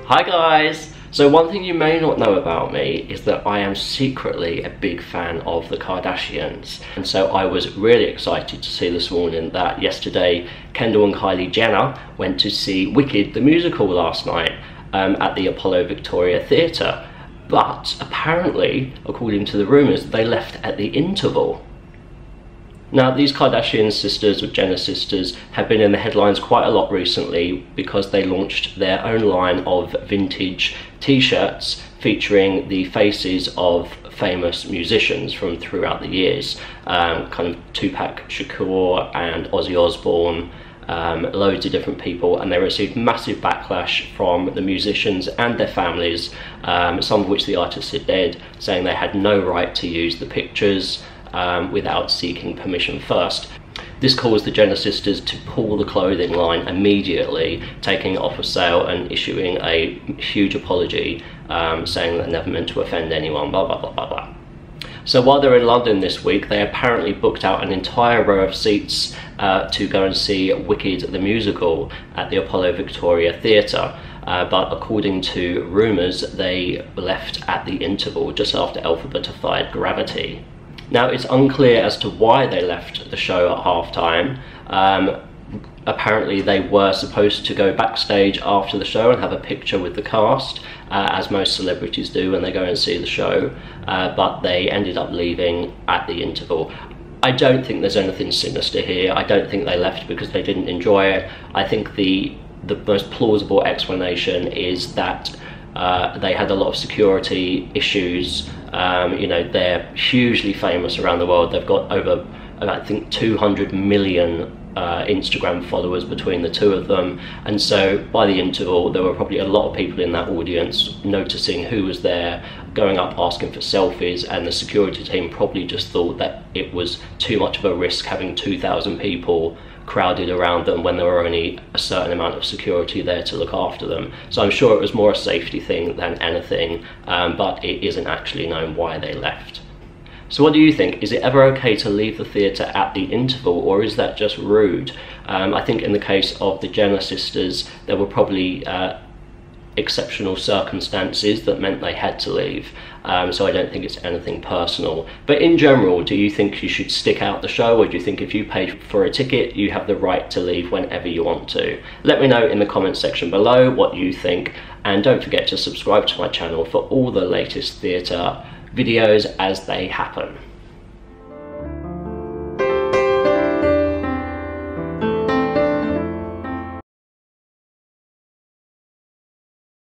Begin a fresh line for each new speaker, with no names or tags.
Hi guys! So one thing you may not know about me is that I am secretly a big fan of the Kardashians. And so I was really excited to see this morning that yesterday Kendall and Kylie Jenner went to see Wicked the musical last night at the Apollo Victoria Theatre. But apparently, according to the rumours, they left at the interval. Now, these Kardashian sisters, or Jenner sisters, have been in the headlines quite a lot recently because they launched their own line of vintage t-shirts featuring the faces of famous musicians from throughout the years. Kind of Tupac Shakur and Ozzy Osbourne, loads of different people, and they received massive backlash from the musicians and their families, some of which the artists are dead, saying they had no right to use the pictures without seeking permission first. This caused the Jenner sisters to pull the clothing line immediately, taking it off of sale and issuing a huge apology, saying that never meant to offend anyone, blah blah blah blah blah. So while they're in London this week, they apparently booked out an entire row of seats to go and see Wicked the musical at the Apollo Victoria Theatre. But according to rumours, they left at the interval just after alphabetified gravity. Now, it's unclear as to why they left the show at halftime. Apparently they were supposed to go backstage after the show and have a picture with the cast, as most celebrities do when they go and see the show, but they ended up leaving at the interval. I don't think there's anything sinister here. I don't think they left because they didn't enjoy it. I think the most plausible explanation is that they had a lot of security issues. You know, they're hugely famous around the world. They've got over, I think, 200 million Instagram followers between the two of them, and so by the interval there were probably a lot of people in that audience noticing who was there, going up asking for selfies, and the security team probably just thought that it was too much of a risk having 2,000 people crowded around them when there were only a certain amount of security there to look after them. So I'm sure it was more a safety thing than anything, but it isn't actually known why they left. So what do you think? Is it ever okay to leave the theatre at the interval, or is that just rude? I think in the case of the Jenner sisters, there were probably exceptional circumstances that meant they had to leave, so I don't think it's anything personal. But in general, do you think you should stick out the show, or do you think if you paid for a ticket you have the right to leave whenever you want to? Let me know in the comments section below what you think, and don't forget to subscribe to my channel for all the latest theatre videos as they happen.